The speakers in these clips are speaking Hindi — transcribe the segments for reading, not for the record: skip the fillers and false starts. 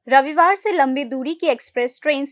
रविवार से लंबी दूरी की एक्सप्रेस ट्रेन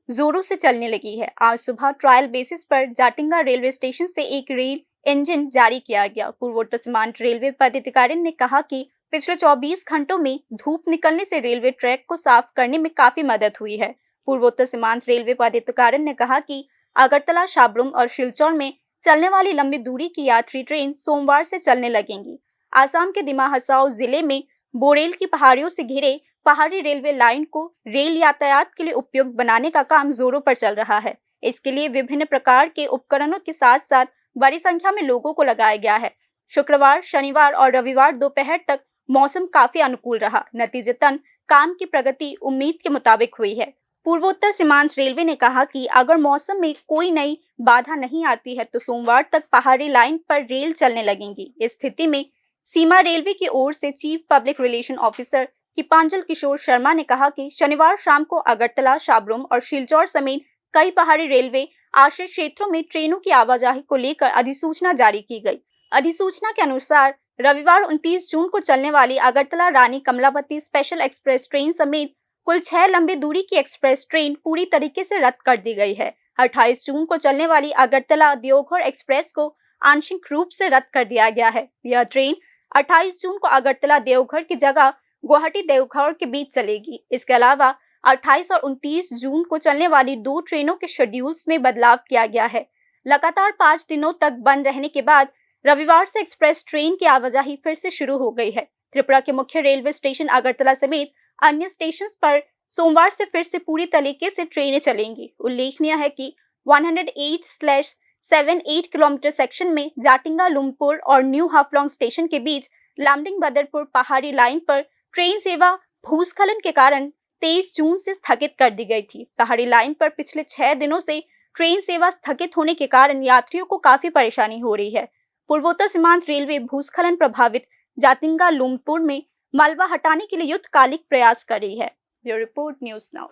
जोरों से चलने लगी है। आज सुबह ट्रायल बेसिस पर जाटिंगा रेलवे स्टेशन से एक रेल इंजन जारी किया गया। पूर्वोत्तर सीमांत रेलवे पदाधिकारी ने कहा कि पिछले 24 घंटों में धूप निकलने से रेलवे ट्रैक को साफ करने में काफी मदद हुई है। पूर्वोत्तर सीमांत रेलवे पदाधिकारी ने कहा कि अगरतला, शाबरुम और सिलचर में चलने वाली लंबी दूरी की यात्री ट्रेन सोमवार से चलने लगेंगी। आसाम के दिमा हसाओ जिले में बोरेल की पहाड़ियों से घिरे पहाड़ी रेलवे लाइन को रेल यातायात के लिए उपयुक्त बनाने का काम जोरों पर चल रहा है। इसके लिए विभिन्न प्रकार के उपकरणों के साथ साथ बड़ी संख्या में लोगों को लगाया गया है। शुक्रवार, शनिवार और रविवार दोपहर तक मौसम काफी अनुकूल रहा। नतीजतन काम की प्रगति उम्मीद के मुताबिक हुई है। पूर्वोत्तर सीमांत रेलवे ने कहा कि अगर मौसम में कोई नई बाधा नहीं आती है तो सोमवार तक पहाड़ी लाइन पर रेल चलने लगेंगी। इस स्थिति में सीमा रेलवे की ओर से chief public relation officer Dipanjal Kishore Sharma ने कहा कि शनिवार शाम को अगरतला, शाबरुम और सिलचर समेत कई पहाड़ी रेलवे आश्रित क्षेत्रों में ट्रेनों की आवाजाही को लेकर अधिसूचना जारी की गई। अधिसूचना के अनुसार रविवार 29 जून को चलने वाली अगरतला रानी कमलापति स्पेशल एक्सप्रेस ट्रेन समेत कुल 6 लंबी दूरी की एक्सप्रेस ट्रेन पूरी तरीके से रद्द कर दी गई है। 28 जून को चलने वाली अगरतला देवघर एक्सप्रेस को आंशिक रूप से रद्द कर दिया गया है। यह ट्रेन 28 जून को अगरतला देवघर की जगह गुवाहाटी देवघर के बीच चलेगी। इसके अलावा 28 और 29 जून को चलने वाली 2 ट्रेनों के शेड्यूल्स में बदलाव किया गया है। लगातार 5 दिनों तक बंद रहने के बाद रविवार से एक्सप्रेस ट्रेन की आवाजाही फिर से शुरू हो गई है। त्रिपुरा के मुख्य रेलवे स्टेशन अगरतला समेत अन्य स्टेशन पर सोमवार से फिर से पूरी तरीके से ट्रेनें चलेंगी। उल्लेखनीय है कि 108/78 किलोमीटर सेक्शन में जाटिंगा, लुमपुर और न्यू हाफलोंग स्टेशन के बीच लामडिंग बदरपुर पहाड़ी लाइन पर ट्रेन सेवा भूस्खलन के कारण 23 जून से स्थगित कर दी गई थी। पहाड़ी लाइन पर पिछले 6 दिनों से ट्रेन सेवा स्थगित होने के कारण यात्रियों को काफी परेशानी हो रही है। पूर्वोत्तर सीमांत रेलवे भूस्खलन प्रभावित जाटिंगा, लुमपुर में मलबा हटाने के लिए युद्धकालिक प्रयास कर रही है। Bureau report, news now.